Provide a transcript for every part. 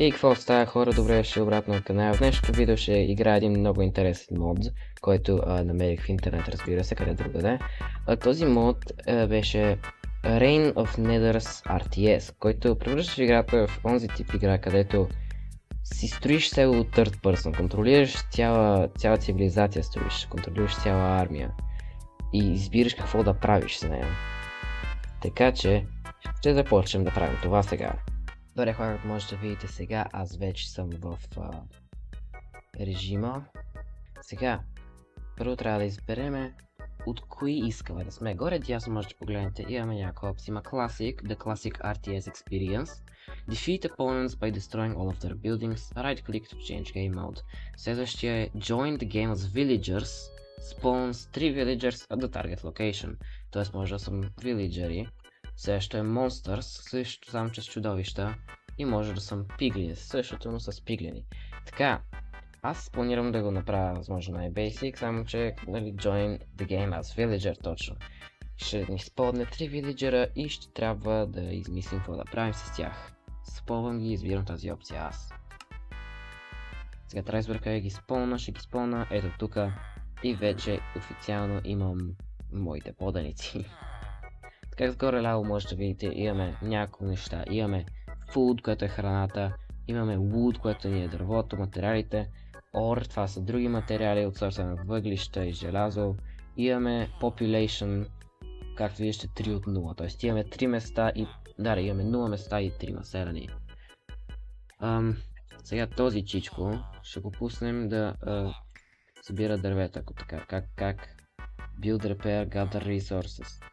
И какво става, хора? Добре, ще обратно на канала. В днешното видео ще играя един много интересен мод, който намерих в интернет, разбира се, къде другаде. Този мод беше Reign of Nether's RTS, който превръщаш играта в онзи тип игра, където си строиш село от third person, контролираш цяла цивилизация, контролираш цяла армия и избираш какво да правиш с нея. Така че ще започнем да правим това сега. Добре, хора, както можете да видите сега, аз вече съм в режима. Сега, първо трябва да избереме от кои искаме да сме. Горе дясно можете да погледнете, имаме някаква опция. Има Classic, The Classic RTS Experience. Defeat opponents by destroying all of their buildings. Right click to change game mode. Следващия е Join the game as Villagers. Spawns 3 Villagers at the target location. Тоест може да съм вилиджери. Следващото е Monsters, също само че с чудовища. И може да съм пиглини, същото, но с пиглини. Така, аз планирам да го направя възможно най-basic, само че нали, join the game as villager точно. Ще ни спълне 3 вилиджера и ще трябва да измислим какво да правим с тях. Спълвам ги и избирам тази опция аз. Сега трябва да избера къде ги спълна, ще ги спълна ето тук. И вече официално имам моите поданици. Така горе ляво може да видите, имаме няколко неща. Имаме food, което е храната, имаме wood, което ни е дървото, материалите, ore, това са други материали от сорта на въглища и желязо. Имаме population, както виждате 3 от 0, т.е. имаме 3 места и имаме 0 места и 3 населени. Сега този чичко ще го пуснем да събира дървета, ако така. Как? Build, repair, gather resources.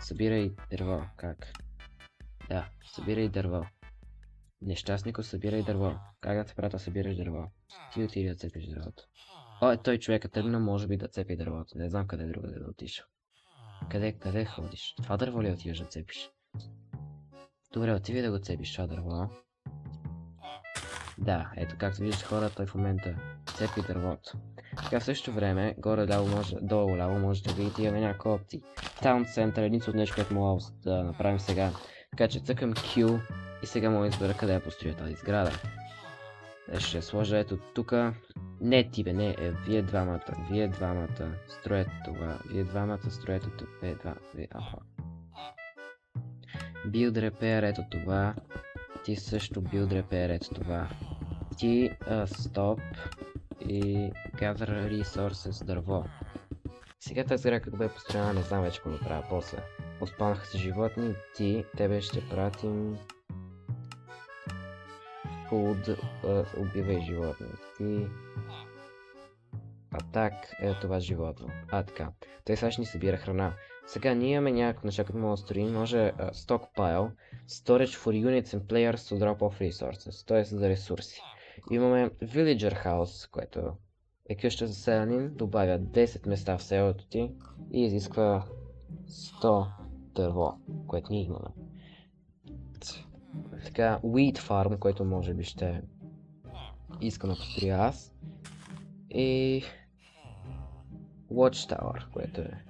Събирай дърво, как? Да, събирай дърво. Нещастнико, събирай дърво. Как да те прата събираш дърво? Ти отиди да цепиш дървото. Той човека тръгна, може би да цепи дървото. Не знам къде другаде да отиша. Къде ходиш? Това дърво ли отиваш да цепиш? Добре, отиди да го цепиш това дърво. Да, ето както виждате хората, той в момента цепи дървото. Така в същото време, долу ляво може да видите, имаме някакви опции. Town Center, едица от нещо, което мога да направим сега. Така че цъкам Q и сега мога да избера къде да построя тази сграда. Ще сложа ето тука. Не ти бе, не, вие двамата строете това, вие двамата строете тук, Build Repair, ето това. Ти също Build Repair, ето това. Ти Stop и Gather Resources дърво. Сега тази игра като бе построена, не знам вече какво да правя после. Оспанаха се животни, тебе ще пратим Food, убивай животни. Ти Атак, ето това животно. Така. Той сега ще ни събира храна. Сега ние имаме някакво неща, като мога да строим. Може Stockpile, Storage for units and players to drop off resources, т.е. за ресурси. Имаме Villager House, което е къща за селянин, добавя 10 места в селото ти и изисква 100 дърво, което ние имаме. Така, Wheat Farm, което може би ще искам да построя аз. И Watchtower, което е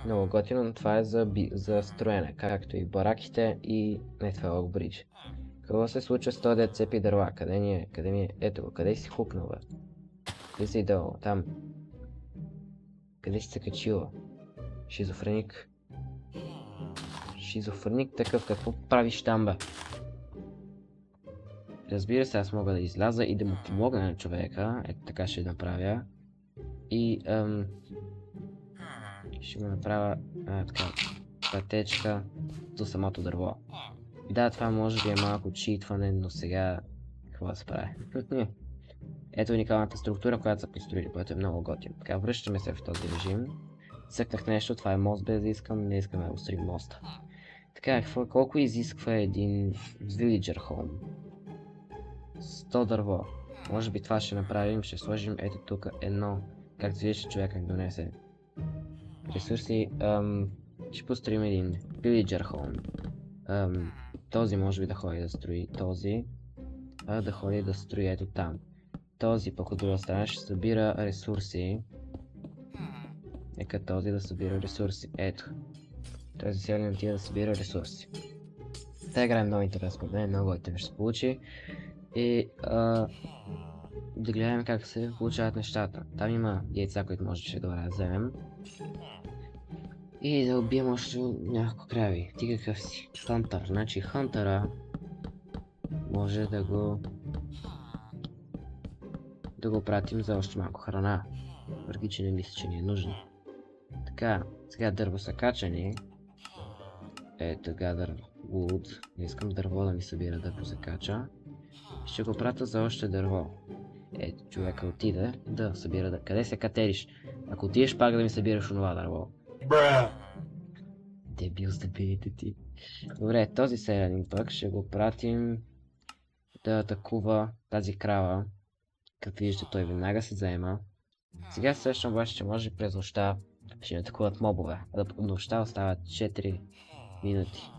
много готино, но това е за строене, както и бараките и това е Oak. Какво се случва с този дет цепи дърва? Къде ми е? Ето го, къде си хукнал, бе? Къде си долу? Там. Къде си се качила? Шизофреник. Шизофреник такъв, какво правиш там, бе? Разбира се, аз мога да изляза и да му помогна на човека. Ето така ще направя. И ще го направя така, пътечка до самото дърво. Да, това може би е малко читване, но сега какво да се прави? Ето уникалната структура, която са построили, което е много готино. Така, връщаме се в този режим. Цъкнах нещо, това е мост без да искам, не искаме да устроим моста. Така, колко изисква един Villager Home? 100 дърво. Може би това ще направим, ще сложим ето тук едно, както виждате човек как донесе ресурси. Ще построим един Villager Home. Този може би да ходи да строи този, да ходи да строи ето там. Този пък от друга страна ще събира ресурси. Нека този да събира ресурси. Ето. Този селен отива да събира ресурси. Тази игра е много интересна, мен много ще се получи. И да гледаме как се получават нещата. Там има яйца, които може да вземем. И да убием още няколко крави. Ти какъв си? Хантър. Значи хантъра може да го пратим за още малко храна. Въпреки че не мисля, че ни е нужно. Така, сега дърво са качани. Ето gather wood. Не искам дърво да ми събира, дърво се кача. Ще го пратя за още дърво. Ето, човека отиде да събира. Къде се катериш? Ако отидеш пак да ми събираш онова дърво. Дебил с дебилите ти. Добре, този селянин пък ще го пратим да атакува тази крава. Като виждате, той веднага се заема. Сега сещам обаче, че може през нощта ще атакуват мобове. А до нощта остават 4 минути.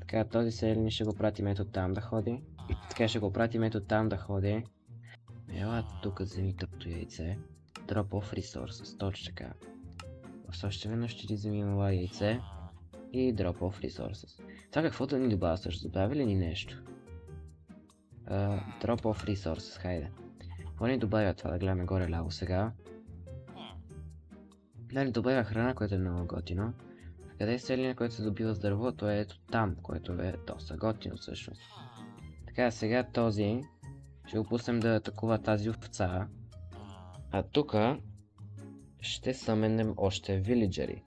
Така, този селянин ще го пратим ето там да ходи. Така ще го пратим ето там да ходи. Ела тук вземи тъпто яйце. Drop off resources, точно така. Още веднъж ще ти вземем това яйце. И drop off resources. Това каквото ни добавя също, добави ли ни нещо? Drop off resources, хайде. Какво ни добавя това, да гледаме горе ляво сега. Дали добавя храна, което е много готино. Къде е селяне, който се добива с дърво, то е ето там, което е доста готино всъщност. Така, сега този ще го пуснем да атакува тази овца. А тука ще съменем още вилиджери.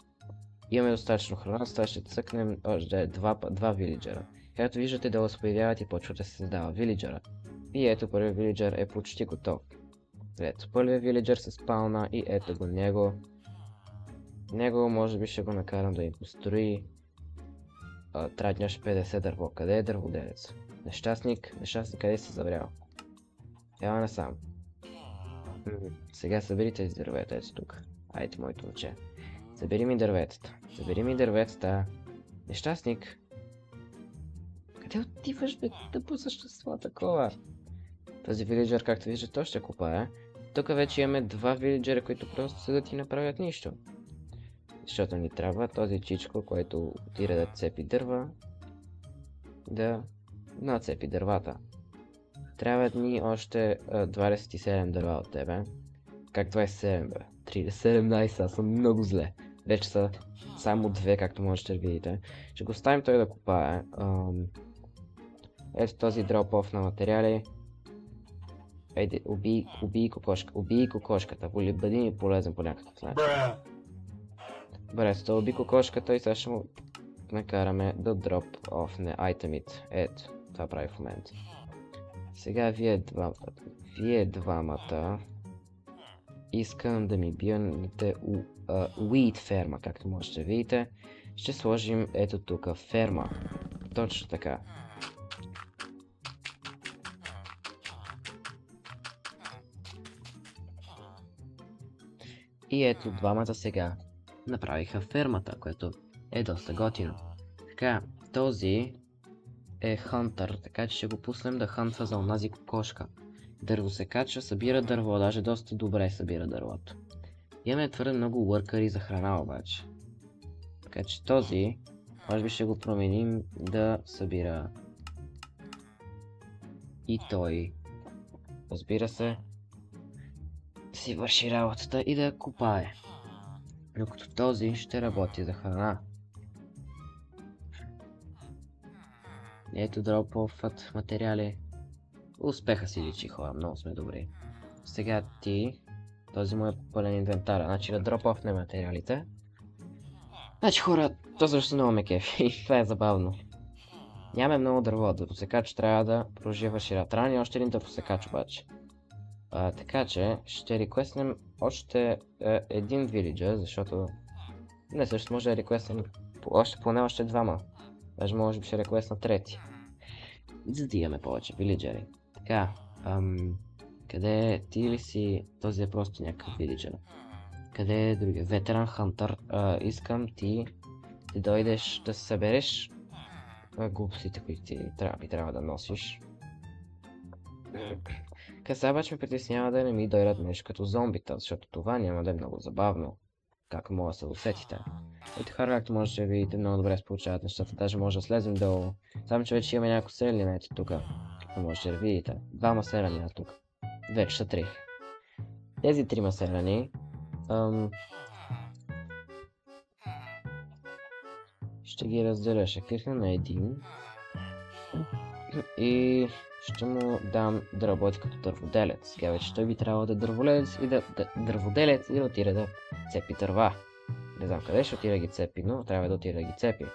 Имаме достатъчно храна, сега ще цъкнем още два вилиджера. Както виждате, да се появяват и почва да се създава вилиджера. И ето първият вилиджер е почти готов. Ето първият вилиджер се спална и ето го него. Него може би ще го накарам да им построи. Трябва да имаш 50 дърво. Къде е дърводелец? Нещастник, къде си заврял? Ела насам. Сега събери тези дървета, ето тук. Айде, моето момче. Събери ми дърветата. Събери ми дърветата. Нещастник. Къде отиваш, бе, тъпо същество такова? Този вилиджер, както виждате, той ще купае. Тук вече имаме два вилиджера, които просто седат и направят нищо. Защото ни трябва този чичко, който отира да цепи дърва, да нацепи дървата. Трябват ни още 27 дърва от тебе. Как 27, бе? 17, аз съм много зле. Вече са само 2, както можете да видите. Ще го оставим той да копае. Ето този дроп-оф на материали. Ейде, убий кокошка. Убий кокошката. Бъди ми полезен по някакъв начин. Добре, за да уби кокошката и сега ще му накараме да дроп-офне айтемите. Ето, това прави в момента. Сега вие двамата искам да ми биете уид ферма, както можете да видите. Ще сложим ето тук ферма. Точно така. И ето двамата сега направиха фермата, което е доста готино. Така, този е хантър, така че ще го пуснем да хантва за онази кокошка. Дърво се качва, събира дърво, даже доста добре събира дървото. Имаме твърде много въркъри за храна обаче. Така че този, може би ще го променим да събира и той. Разбира се, си върши работата и да я копае. Докато този ще работи за храна. Ето дроп-офът материали. Успеха си личи, хора, много сме добри. Сега ти, този му е пълен инвентар, значи да дроп-офне материалите. Значи хора, то също много ме кефи, това е забавно. Нямаме много дърво, дървосекач трябва да прожива шира. Трябва ни още един дървосекач обаче. Така че ще реквестнем още един вилиджер, защото не също може да реквестнем поне още двама. Даже може би ще реквестна трети. За да имаме повече вилиджери. Така, къде е ти ли си? Този е просто някакъв вилиджер. Къде е другия? Ветеран Хантър. Искам ти дойдеш да събереш глупостите, които ти трябва да носиш. Сега обаче ме притеснява да не ми дойдат нещо като зомбита, защото това няма да е много забавно. Как може да се усетите. Ето хора, както можете да видите, много добре се получават нещата. Даже може да слезем долу. Само че вече имаме няколко селени, ето тук. Както можете да видите. Двама селени тук. Вече са три. Тези трима селени ще ги разделя. Ще кликна на един. И ще му дам да работи като дърводелец. Сега вече той би трябвало да е дърводелец и да отиде да цепи дърва. Не знам къде ще отиде да ги цепи, но трябва да отиде да ги цепи.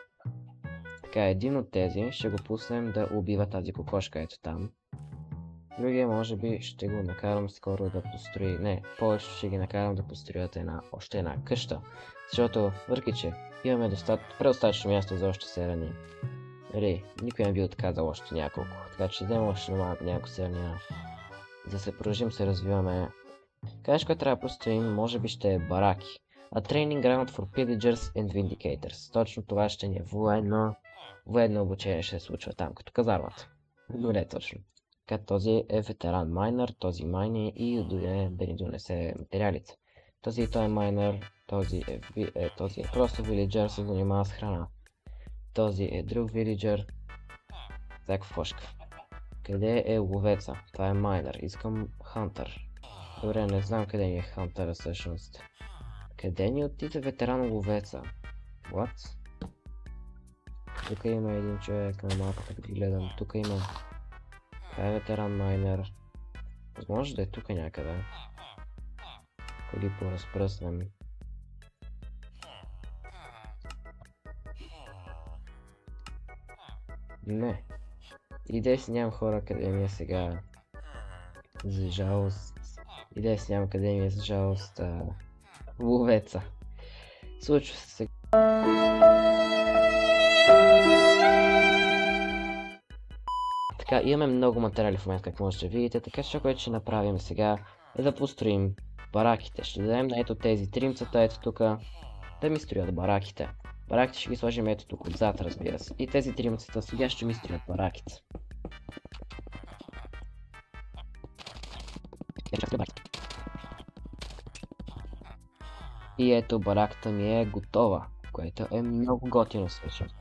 Така, един от тези ще го пуснем да убива тази кокошка, ето там. Другия може би ще го накарам скоро да построи, не, повече ще ги накарам да построят още една къща. Защото, въпреки че имаме предостатъчно място за още селени. Никой не би отказал още няколко, така че вземем още няколко селени. За да се продължим се развиваме. Кажеш, което трябва да построим, може би ще е бараки. A training ground for pillagers and vindicators. Точно това ще ни е военно обучение ще се случва там, като казармата. Но не точно. Така, този е ветеран майнер, този майни и дойде да ни донесе материалите. Този той е майнер, този е просто вилиджер, се занимава с храна. Този е друг вилиджер. Всяка фошка. Къде е ловеца? Това е майнер. Искам хантър. Добре, не знам къде ни е хантъра всъщност. Къде ни отиде ветеран ловеца? What? Тук има един човек на малката, като гледам. Тук има. Това е ветеран майнер. Може да е тук някъде. Ако ги поразпръснем. Не. Идея си нямам хора академия сега. За жалост. Идея си нямам академия за жалост. Ловеца. Случва се сега. Така, имаме много материали в момента, как можете да видите, така че което ще направим сега е да построим бараките. Ще дадем на ето тези тримцата, ето тук, да ми строят бараките. Бараките ще ги сложим ето тук отзад, разбира се. И тези тримцата сега ще ми строят бараките. И ето бараката ми е готова, което е много готино всъщност.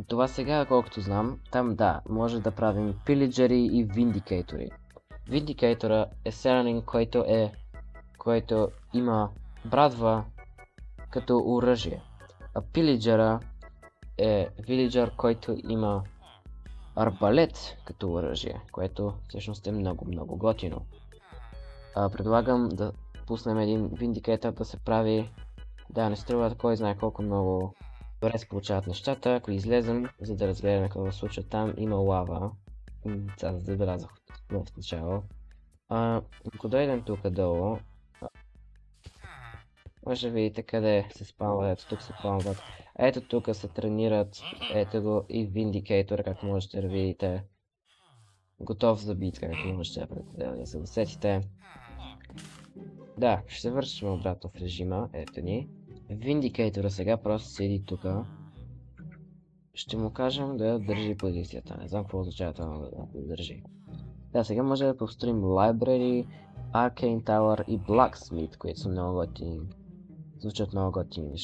Това сега, колкото знам, там да, може да правим пилиджери и виндикейтори. Виндикейтора е селянин, който има брадва като оръжие. А пилиджера е вилиджер, който има арбалет като оръжие, което всъщност е много готино. Предлагам да пуснем един виндикейтор да се прави, да не струва кой знае колко много добре се получават нещата. Ако излезем, за да разгледаме какво се случва там, има лава. Сега забелязах в начало. Ако дойдем тук долу, може да видите къде се спамват, ето тук се спамват. Ето тук се тренират, ето го и виндикейтор, както можете да видите. Готов за битка, както можете да се усетите. Да, ще се вършим обратно в режима, ето ни. Виндикейтора сега просто седи тук. Ще му кажем да държи позицията. Не знам какво означава това да държи. Да, сега може да построим Library, Arcane Tower и Blacksmith, които са много готини. Звучат много готини.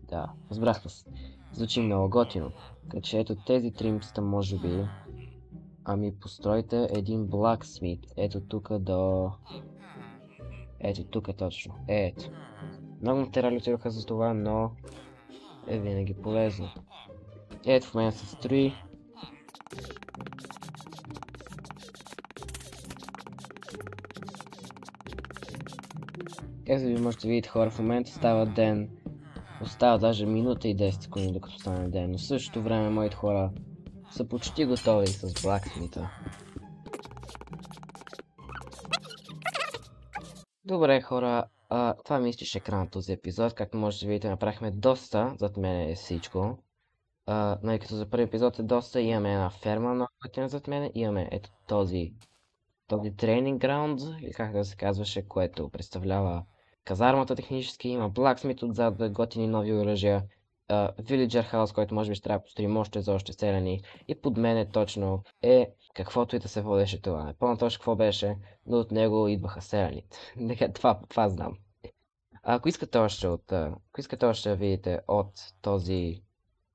Да, разбрах се. Звучи много готино. Така че ето тези тримцата може би. Ами постройте един Blacksmith. Ето тук до... Ето тук точно. Ето. Много материали отидоха за това, но е винаги полезно. Ето в момента се строи. Както ви можете видите, хора, в момента става ден. Остава даже минута и 10 секунди докато стане ден, но в същото време моите хора са почти готови с Blacksmith-а. Добре, хора, това ми изтича екрана този епизод. Както можете да видите, направихме доста, зад мен е всичко. Като за първи епизод е доста, имаме една ферма много готина зад мен, имаме ето този тренинг граунд, или как да се казваше, което представлява казармата технически, има Blacksmith отзад, готини нови оръжия, Villager House, който може би ще трябва да построим още за още селени, и под мене точно е каквото и да се водеше това. Не помня точно какво беше, но от него идваха селените. Това знам. Ако искате още да видите от този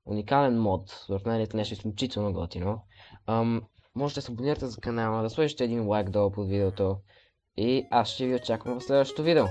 уникален мод, според мен е нещо изключително готино, може да се абонирате за канала, да сложите един лайк долу под видеото и аз ще ви очаквам в следващото видео.